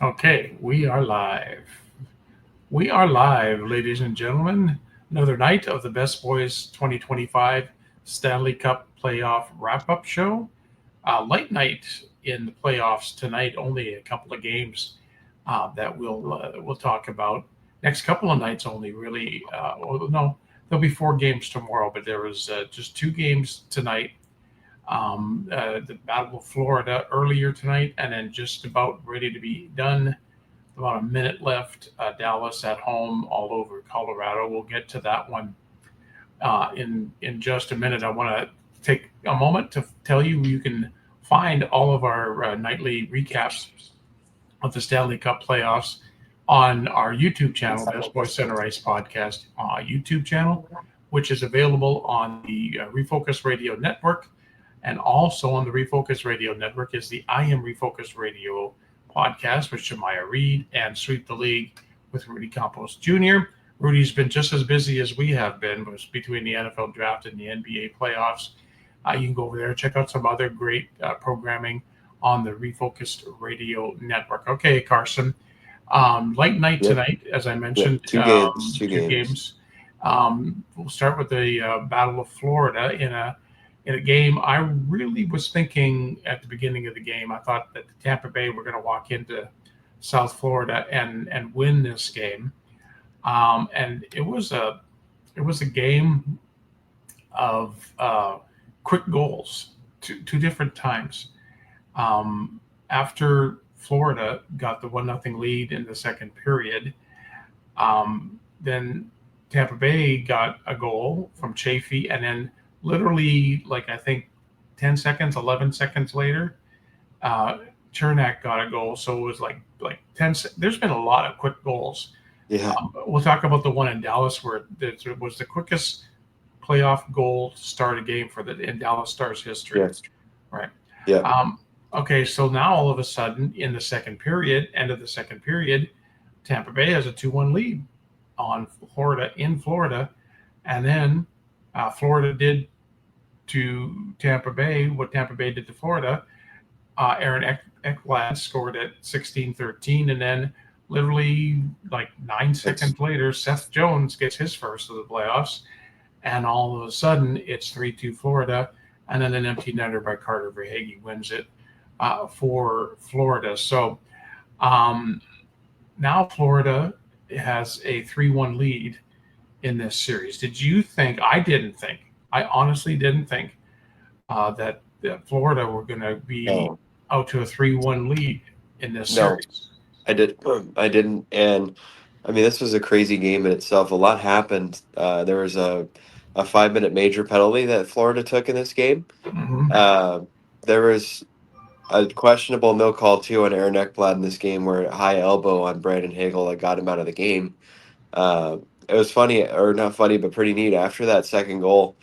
Okay, we are live. We are live, ladies and gentlemen. Another night of the Best Boys 2025 Stanley Cup Playoff Wrap Up Show. Light night in the playoffs tonight, only a couple of games that we'll talk about. Next couple of nights only, really. No, there'll be four games tomorrow, but there was just two games tonight. The Battle of Florida earlier tonight, and then just about ready to be done. About a minute left. Dallas at home, all over Colorado. We'll get to that one in just a minute. I want to take a moment to tell you can find all of our nightly recaps of the Stanley Cup playoffs on our YouTube channel, Best Boy Center Ice Podcast YouTube channel, which is available on the Refocused Radio Network. And also on the Refocused Radio Network is the I Am Refocused Radio podcast with Shemaya Reed and Sweep the League with Rudy Campos Jr. Rudy's been just as busy as we have been between the NFL draft and the NBA playoffs. You can go over there and check out some other great programming on the Refocused Radio Network. Okay, Carson. Light night tonight, as I mentioned. Two games. Two games. We'll start with the Battle of Florida in a game. I really was thinking at the beginning of the game, I thought that the Tampa Bay were going to walk into South Florida and win this game. And it was a game of quick goals, two different times. After Florida got the 1-0 lead in the second period, then Tampa Bay got a goal from Chafee, and then literally, I think 10 seconds, 11 seconds later, Chernak got a goal. So it was like 10. There's been a lot of quick goals. Yeah. We'll talk about the one in Dallas where it was the quickest playoff goal to start a game in Dallas Stars history. Yes. Right. Yeah. Okay, so now all of a sudden in the second period, end of the second period, Tampa Bay has a 2-1 lead on Florida in Florida. And then Florida did to Tampa Bay what Tampa Bay did to Florida. Aaron Ekblad scored at 16-13, and then literally 9 seconds later, Seth Jones gets his first of the playoffs, and all of a sudden it's 3-2 Florida, and then an empty netter by Carter Verhaeghe wins it for Florida. So now Florida has a 3-1 lead in this series. Did you think? I honestly didn't think that Florida were going to be out to a 3-1 lead in this series. I didn't. And I mean, this was a crazy game in itself. A lot happened. There was a 5-minute major penalty that Florida took in this game. Mm-hmm. There was a questionable no call too on Aaron Ekblad in this game, where a high elbow on Brandon Hagel that got him out of the game. It was funny, or not funny, but pretty neat. After that second goal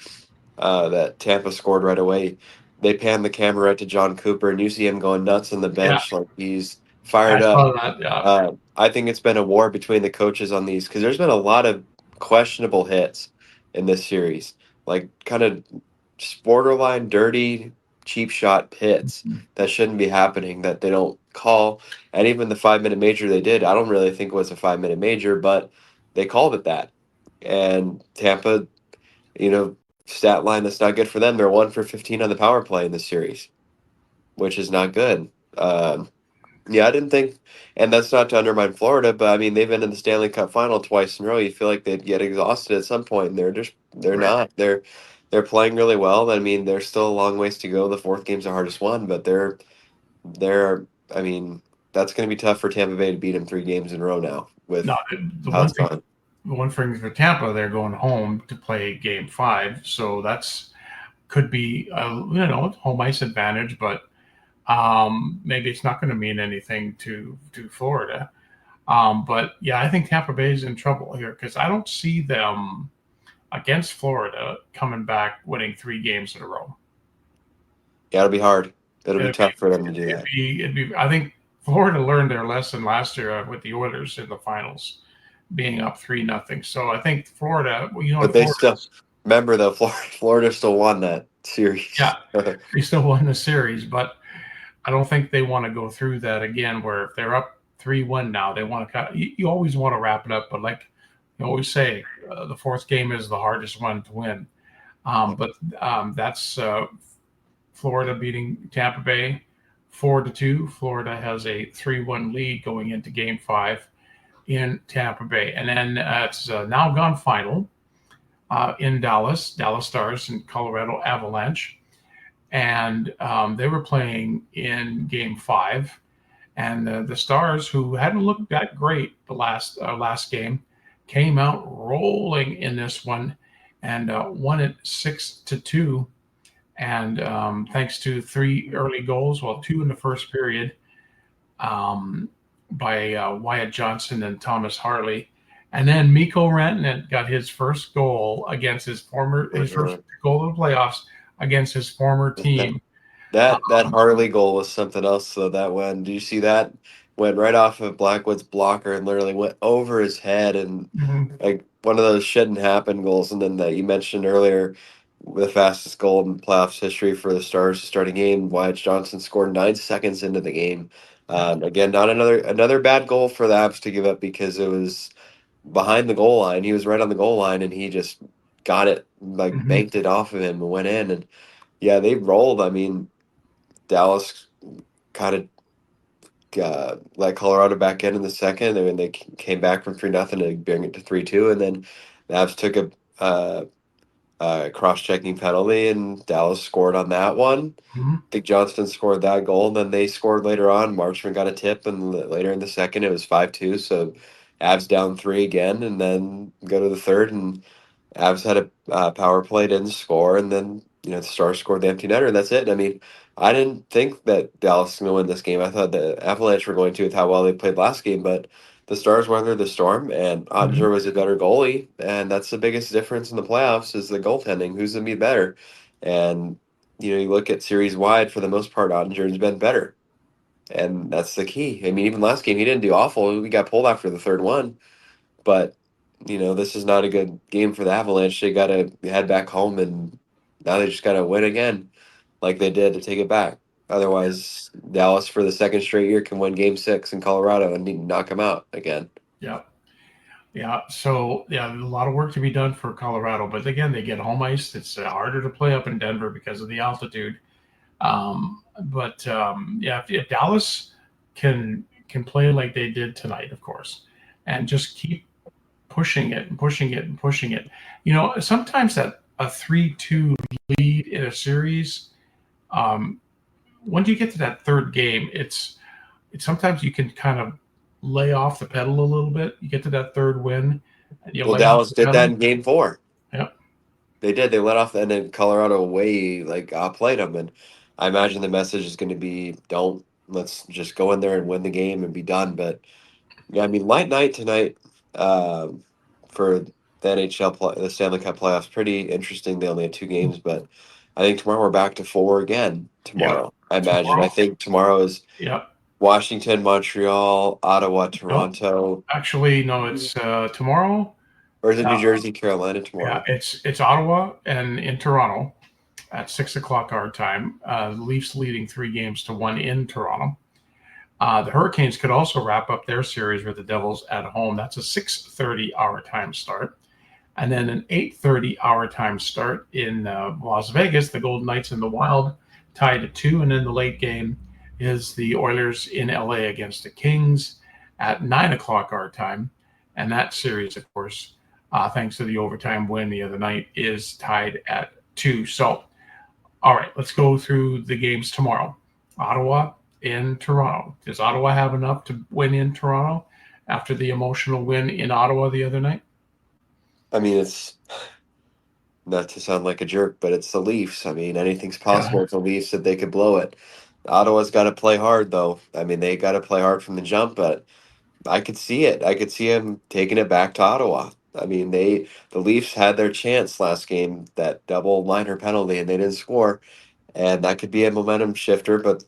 that Tampa scored right away, they panned the camera right to John Cooper, and you see him going nuts on the bench, like he's fired up. I think it's been a war between the coaches on these, because there's been a lot of questionable hits in this series, like kind of borderline dirty, cheap shot hits that shouldn't be happening, that they don't call. And even the 5-minute major they did, I don't really think it was a 5-minute major, but they called it that. And Tampa, stat line that's not good for them. They're 1 for 15 on the power play in this series, which is not good. I didn't think, and that's not to undermine Florida, but I mean, they've been in the Stanley Cup final twice in a row. You feel like they'd get exhausted at some point, and they're not. They're playing really well. I mean, there's still a long ways to go. The fourth game's the hardest one, but I mean, that's going to be tough for Tampa Bay to beat them 3 games in a row now. The one thing for Tampa, they're going home to play Game 5, so could be home ice advantage, but maybe it's not going to mean anything to Florida. But yeah, I think Tampa Bay is in trouble here, because I don't see them against Florida coming back winning 3 games in a row. Yeah, it'll be hard. It'll be tough for them to do that. I think Florida learned their lesson last year with the Oilers in the finals, being up 3-0. So I think Florida, but they still remember though. Florida still won that series. Yeah, they still won the series, but I don't think they want to go through that again, where if they're up 3-1 now. They want to you always want to wrap it up, but like you always say, the fourth game is the hardest one to win. But that's Florida beating Tampa Bay 4-2. Florida has a 3-1 lead going into Game 5 in Tampa Bay, and then it's now gone final in Dallas Stars and Colorado Avalanche, and they were playing in Game 5, and the Stars, who hadn't looked that great the last game, came out rolling in this one and won it 6-2. And thanks to 3 early goals, well, 2 in the first period, by Wyatt Johnson and Thomas Harley. And then Mikko Rantanen got his first goal against his first goal of the playoffs against his former team. That Harley goal was something else. So that one, do you see that? Went right off of Blackwood's blocker and literally went over his head, and like one of those shouldn't happen goals. And then that you mentioned earlier, the fastest goal in playoffs history for the Stars to start a game. Wyatt Johnson scored 9 seconds into the game. Again, not another bad goal for the Avs to give up because it was behind the goal line. He was right on the goal line, and he just got it, like banked it off of him and went in. And yeah, they rolled. I mean, Dallas kind of let Colorado back in the second, and they came back from 3-0 to bring it to 3-2, and then the Avs took a cross-checking penalty, and Dallas scored on that one. I think Johnston scored that goal, and then they scored later on. Marchman got a tip, and later in the second, it was 5-2, so Avs down 3 again, and then go to the third, and Avs had a power play, didn't score, and then the Stars scored the empty netter, and that's it. I mean, I didn't think that Dallas was going to win this game. I thought the Avalanche were going to with how well they played last game, but the Stars weathered the storm, and Ottinger was a better goalie, and that's the biggest difference in the playoffs is the goaltending. Who's going to be better? And you look at series wide, for the most part, Ottinger's been better, and that's the key. I mean, even last game he didn't do awful. We got pulled after the third one, but this is not a good game for the Avalanche. They got to head back home, and now they just got to win again, like they did, to take it back. Otherwise, Dallas for the second straight year can win Game 6 in Colorado and knock them out again. Yeah. Yeah. So, yeah, a lot of work to be done for Colorado. But again, they get home ice. It's harder to play up in Denver because of the altitude. Yeah, if Dallas can play like they did tonight, of course, and just keep pushing it and pushing it and pushing it. Sometimes that a 3-2 lead in a series, once you get to that third game, it's sometimes you can kind of lay off the pedal a little bit. You get to that third win. And Dallas did that in Game 4. Yep. They did. They let off, and then Colorado outplayed them. And I imagine the message is going to be, let's just go in there and win the game and be done. But yeah, I mean, light night tonight for the NHL, the Stanley Cup playoffs. Pretty interesting. They only had 2 games, but I think tomorrow we're back to 4 again. Tomorrow, I imagine. I think tomorrow is Washington, Montreal, Ottawa, Toronto. Actually, no, it's tomorrow. Or is it New Jersey, Carolina tomorrow? Yeah, it's Ottawa and in Toronto at 6:00 our time. The Leafs leading 3-1 in Toronto. The Hurricanes could also wrap up their series with the Devils at home. That's a 6:30 our time start. And then an 8:30 our time start in Las Vegas. The Golden Knights and the Wild tied at 2. And then the late game is the Oilers in LA against the Kings at 9:00 our time. And that series, of course, thanks to the overtime win the other night, is tied at 2. So, all right, let's go through the games tomorrow. Ottawa in Toronto. Does Ottawa have enough to win in Toronto after the emotional win in Ottawa the other night? I mean, it's not to sound like a jerk, but it's the Leafs. I mean, anything's possible with the Leafs that they could blow it. Ottawa's got to play hard, though. I mean, they got to play hard from the jump, but I could see it. I could see him taking it back to Ottawa. I mean, the Leafs had their chance last game, that double liner penalty, and they didn't score. And that could be a momentum shifter, but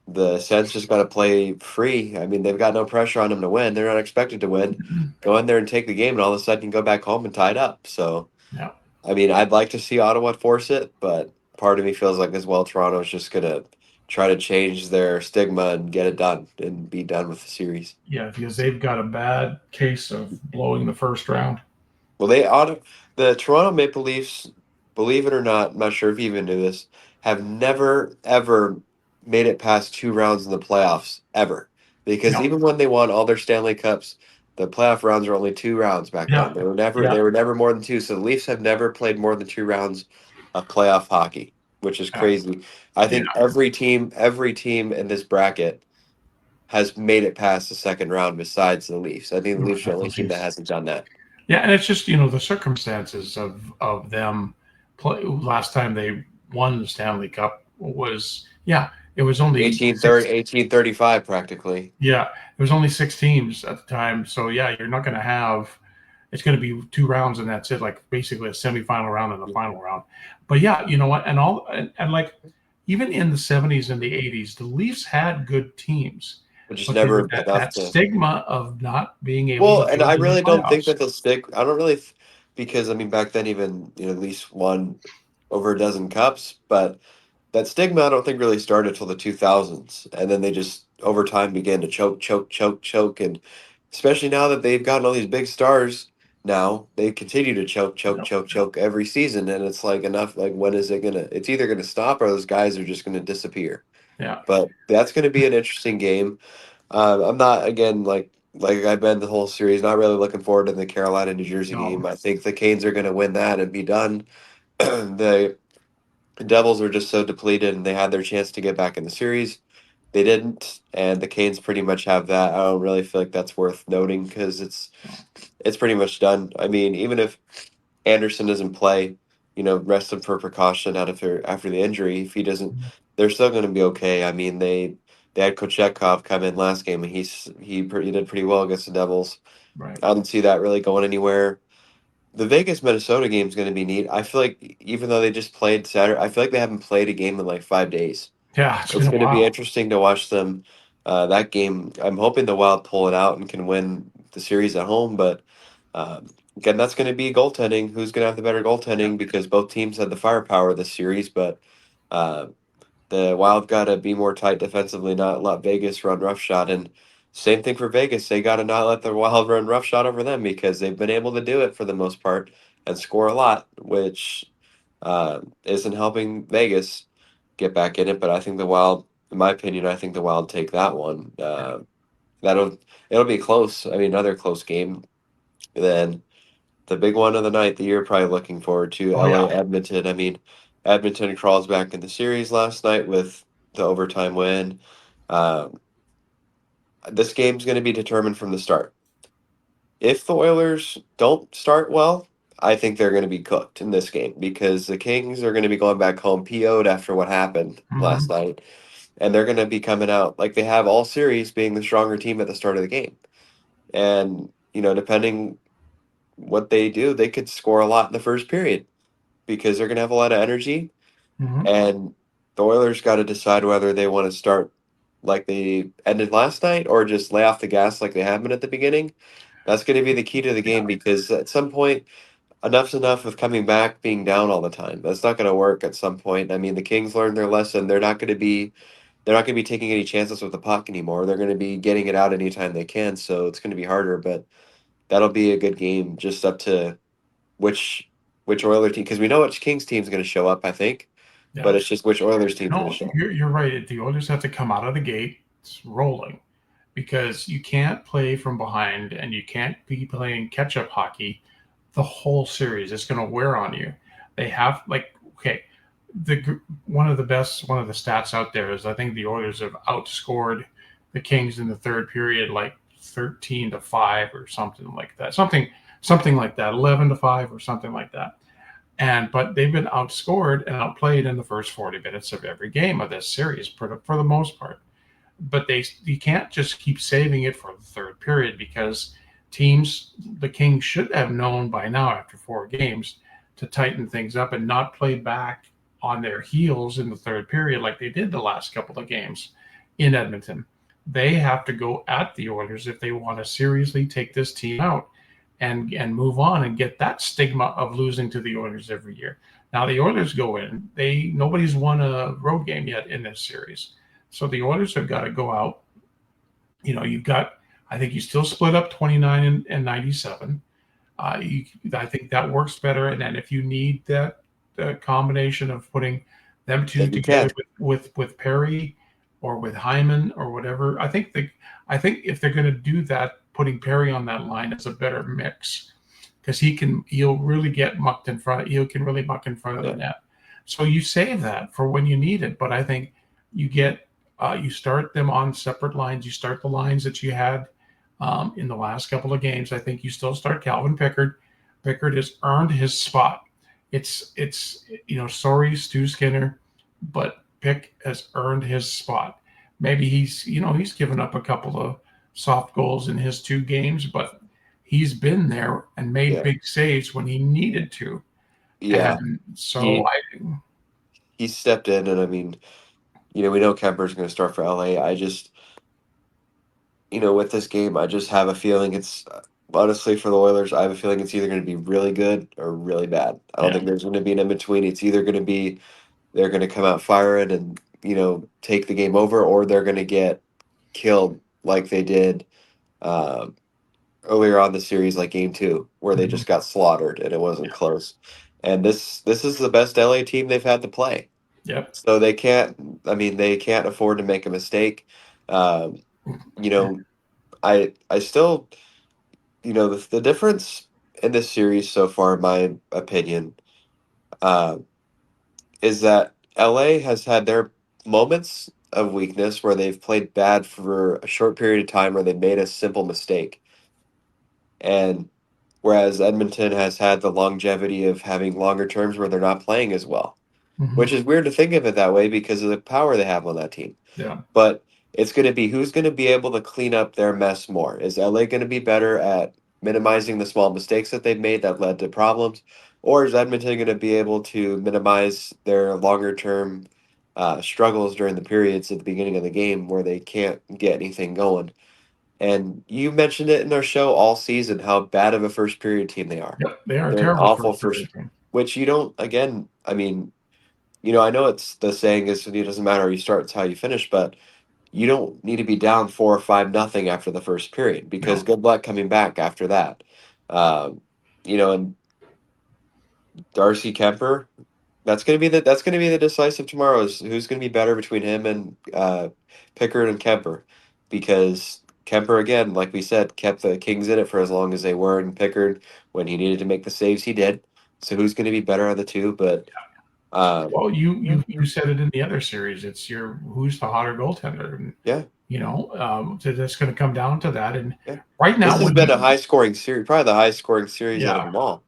the Sens just got to play free. I mean, they've got no pressure on them to win. They're not expected to win. Go in there and take the game, and all of a sudden you go back home and tie it up. So, I mean, I'd like to see Ottawa force it, but part of me feels like as well Toronto's just going to try to change their stigma and get it done and be done with the series. Yeah, because they've got a bad case of blowing the first round. Well, they ought the Toronto Maple Leafs, believe it or not, I'm not sure if you even knew this, have never ever made it past 2 rounds in the playoffs ever. Because No. even when they won all their Stanley Cups, the playoff rounds were only 2 rounds back then. Yeah. Yeah. They were never more than two. So the Leafs have never played more than 2 rounds of playoff hockey, which is Yeah. crazy. I Yeah. think every team in this bracket has made it past the second round besides the Leafs. I think the Leafs are the only team that hasn't done that. Yeah, and it's just the circumstances of them play last time they won the Stanley Cup was it was only 1835 practically. yeah, it was only 6 teams at the time. So yeah, you're not going to have it's going to be 2 rounds and that's it, like basically a semifinal round and a final round. But yeah, you know what? And like even in the 70s and the 80s, the Leafs had good teams, Which is but they were never that, enough that to. stigma of not being able Well, to and do I it in the really don't think playoffs. that they'll stick. I don't really, because I mean, back then even at least won over a dozen cups, but that stigma I don't think really started till the 2000s, and then they just over time began to choke, and especially now that they've gotten all these big stars, now they continue to Yep. choke every season, and it's like enough. Like when is it gonna? It's either gonna stop or those guys are just gonna disappear. Yeah. But that's gonna be an interesting game. I'm not again like I've been the whole series. Not really looking forward to the Carolina New Jersey No. game. I think the Canes are going to win that and be done. The Devils are just so depleted, and they had their chance to get back in the series. They didn't, and the Canes pretty much have that. I don't really feel like that's worth noting because it's pretty much done. I mean, even if Anderson doesn't play, rest him for precaution out of after the injury. If he doesn't, they're still going to be okay. I mean, they had Kochetkov come in last game, and he did pretty well against the Devils. Right. I don't see that really going anywhere. The Vegas Minnesota game is going to be neat. I feel like even though they just played Saturday, I feel like they haven't played a game in like 5 days. Yeah, it's been It's a going to be while. interesting to watch them. That game, I'm hoping the Wild pull it out and can win the series at home. But again, that's going to be goaltending. Who's going to have the better Yeah. goaltending? Because both teams had the firepower this series, but uh, the Wild got to be more tight defensively, not let Vegas run roughshod. And same thing for Vegas. They got to not let the Wild run roughshod over them because they've been able to do it for the most part and score a lot, which isn't helping Vegas get back in it. But I think the Wild, in my opinion, I think the Wild take that one. That'll it'll be close. I mean, another close game. Then the big one of the night that you're probably looking forward to, Oh yeah. LA Edmonton. I mean, Edmonton crawls back in the series last night with the overtime win. Um, this game's going to be determined from the start. If the Oilers don't start well, I think they're going to be cooked in this game because the Kings are going to be going back home PO'd after what happened last Hmm. night, and they're going to be coming out like they have all series being the stronger team at the start of the game. And, depending what they do, they could score a lot in the first period because they're going to have a lot of energy. Hmm. And the Oilers got to decide whether they want to start like they ended last night or just lay off the gas like they have been at the beginning. That's going to be the key to the Yeah. game because at some point, enough's enough of coming back being down all the time. That's not going to work at some point. I mean, the Kings learned their lesson. They're not going to be taking any chances with the puck anymore. They're going to be getting it out anytime they can. So it's going to be harder, but that'll be a good game just up to which which Oilers team because we know which Kings team is going to show up, I think, but Yeah. it's just which Oilers team's going to No, show up. you're right. The Oilers have to come out of the gate rolling because you can't play from behind and you can't be playing catch up hockey the whole series. It's going to wear on you. They have okay, one of the stats out there is I think the Oilers have outscored the Kings in the third period like 13-5 or something like that. Something like that, 11-5 or something like that. But they've been outscored and outplayed in the first 40 minutes of every game of this series for the most part. But you can't just keep saving it for the third period because the Kings should have known by now after 4 games to tighten things up and not play back on their heels in the third period like they did the last couple of games in Edmonton. They have to go at the Oilers if they want to seriously take this team out and move on and get that stigma of losing to the Oilers every year. Now the Oilers go in; nobody's won a road game yet in this series. So the Oilers have got to go out. You've got. I think you still split up 29 and 97. I think that works better. And then if you need that combination of putting them two Then you together can. with Perry or with Hyman or whatever, I think if they're going to do that, putting Perry on that line is a better mix because he'll really get mucked in front. He can really muck in front of the Yeah. net. So you save that for when you need it. But I think you start them on separate lines. You start the lines that you had in the last couple of games. I think you still start Calvin Pickard. Pickard has earned his spot. Sorry, Stu Skinner, but Pick has earned his spot. Maybe he's given up a couple of soft goals in his 2 games, but he's been there and made Yeah. big saves when he needed to. Yeah. And so He he stepped in, and I mean, we know Kemper's going to start for LA. I just, with this game, I just have a feeling it's honestly for the Oilers. I have a feeling it's either going to be really good or really bad. I don't yeah, think there's going to be an in between. It's either going to be they're going to come out firing and take the game over, or they're going to get killed like they did um, earlier on the series, like Game 2, where they mhm, just got slaughtered and it wasn't close. And this is the best LA team they've had to play. yep, So they can't. I mean, they can't afford to make a mistake. Um, you know, I still, the difference in this series so far, in my opinion, uh, is that LA has had their moments of weakness where they've played bad for a short period of time, where they made a simple mistake, and whereas Edmonton has had the longevity of having longer terms where they're not playing as well, mhm, which is weird to think of it that way because of the power they have on that team. yeah, But it's going to be who's going to be able to clean up their mess more. Is LA going to be better at minimizing the small mistakes that they've made that led to problems? Or is Edmonton going to be able to minimize their longer term struggles during the periods at the beginning of the game where they can't get anything going? And you mentioned it in our show all season how bad of a first period team they are. yep. They are a They're an terrible awful first first, period team. which you don't, again, I mean, I know it's the saying is it doesn't matter how you start, it's how you finish, but you don't need to be down 4 or 5-0 after the first period because No, good luck coming back after that. Um, and Darcy Kemper, that's gonna be the decisive tomorrow is who's gonna be better between him and Pickard and Kemper, because Kemper again, like we said, kept the Kings in it for as long as they were, and Pickard when he needed to make the saves he did. So who's gonna be better of the two? But um, well, you yeah, you you said it in the other series. It's your who's the hotter goaltender, and yeah, so that's going to come down to that. And yeah. right This now, has when been a you high scoring series, probably the highest scoring series out of yeah, them all,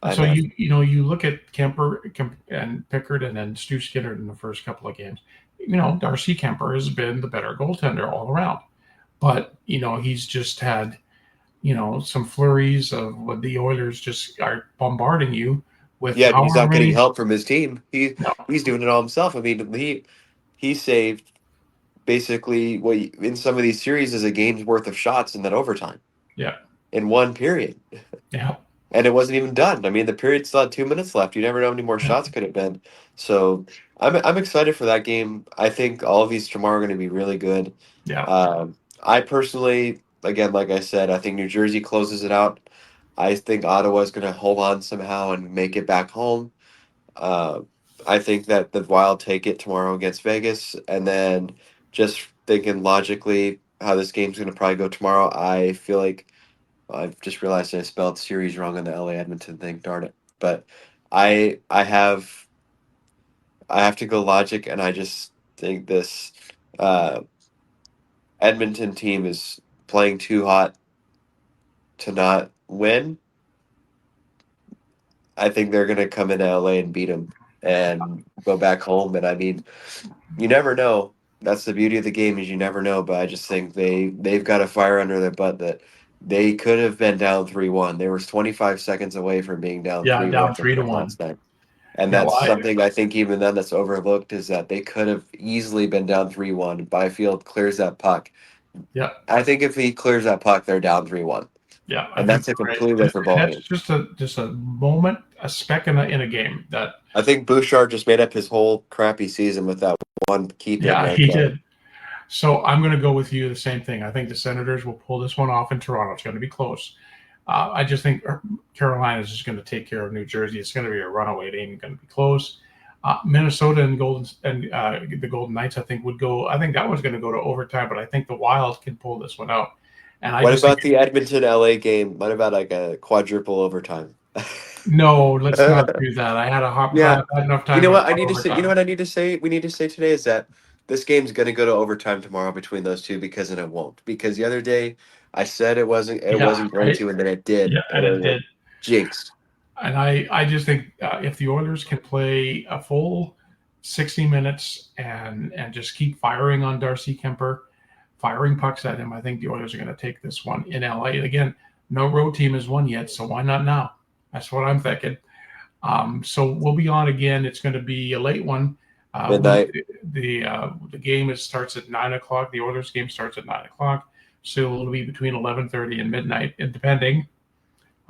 I so imagine. you look at Kemper and Pickard, and then Stu Skinner in the first couple of games. Darcy Kemper has been the better goaltender all around, but he's just had some flurries of what the Oilers just are bombarding you with Yeah, and he's however not getting many. help from his team. No, He's doing it all himself. I mean, he saved basically in some of these series is a game's worth of shots in that overtime yeah, in one period, yeah, and it wasn't even done. I mean, the period still had 2 minutes left. You never know how many more yeah, shots could have been. So I'm excited for that game. I think all of these tomorrow are going to be really good. yeah, I personally, again, like I said, I think New Jersey closes it out. I think Ottawa is going to hold on somehow and make it back home. Uh, I think that the Wild take it tomorrow against Vegas, and then just thinking logically how this game's going to probably go tomorrow, I feel like I've just realized I spelled series wrong on the LA Edmonton thing. Darn it! But I have to go logic, and I just think this uh, Edmonton team is playing too hot to not win. I think they're going to come into LA and beat them and go back home. And I mean, you never know. That's the beauty of the game is you never know. But I just think they've got a fire under their butt that they could have been down 3-1. They were 25 seconds away from being down yeah, 3-1 down 3-1. last night. And Yeah, that's well, something I think even then that's overlooked is that they could have easily been down 3-1. Byfield clears that puck. yeah, I think if he clears that puck, they're down 3-1. yeah, I And think that's a you're right. completely different And that's ballgame. just a moment, a speck in a game that I think Bouchard just made up his whole crappy season with that one keep in yeah, right he there. did. So I'm going to go with you the same thing. I think the Senators will pull this one off in Toronto. It's going to be close. I just think Carolina is just going to take care of New Jersey. It's going to be a runaway. It ain't going to be close. Minnesota and the Golden Knights, I think, would go. I think that one's going to go to overtime, but I think the Wild can pull this one out. And I What just think about the Edmonton LA game? What about like a quadruple overtime? no, let's not do that. I had Yeah. had enough You time know with what I need to say? You know overtime. what I need to say? We need to say today is that this game's going to go to overtime tomorrow between those two because and it won't. Because the other day I said it Yeah, wasn't going right. to, and then it did, Yeah, and and it it was like did. jinxed. And I just think if the Oilers can play a full 60 minutes and just keep firing on Darcy Kemper, firing pucks at him, I think the Oilers are going to take this one in LA. Again, no road team has won yet, so why not now? That's what I'm thinking. So we'll be on again. It's going to be a late one. Midnight. The game starts at 9 o'clock. The Oilers game starts at 9 o'clock, so it'll be between 11:30 and midnight, and depending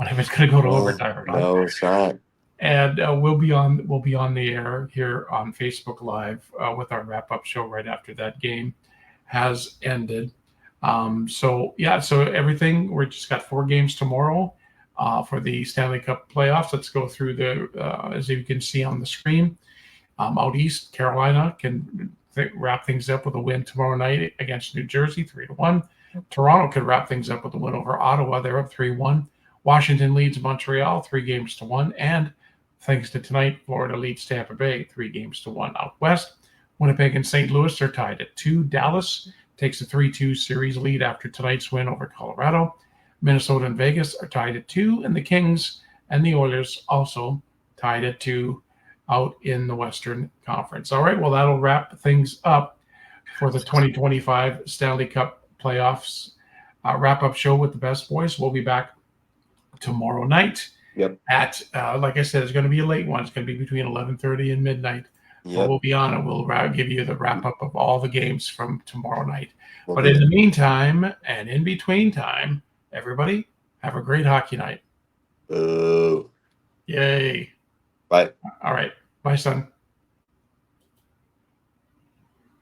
on if it's going to go to Oh, overtime or not. no, it's not. And we'll be on the air here on Facebook Live with our wrap up show right after that game has ended. So yeah, so everything. We just got 4 games tomorrow for the Stanley Cup playoffs. Let's go through as you can see on the screen. Out east, Carolina can wrap things up with a win tomorrow night against New Jersey, 3-1. Toronto could wrap things up with a win over Ottawa. They're up 3-1. Washington leads Montreal 3-1, and thanks to tonight, Florida leads Tampa Bay 3-1. Out west, Winnipeg and St. Louis are tied at 2. Dallas takes a 3-2 series lead after tonight's win over Colorado. Minnesota and Vegas are tied at 2, and the Kings and the Oilers also tied at 2 out in the Western Conference. All right, well, that'll wrap things up for the 2025 Stanley Cup Playoffs wrap-up show with the best boys. We'll be back tomorrow night. Yep. At like I said, it's going to be a late one. It's going to be between 11:30 and midnight. But we'll be on and we'll give you the wrap up of all the games from tomorrow night. But in the meantime and in between time, everybody have a great hockey night. Boo. Yay. Bye. All right. Bye, son.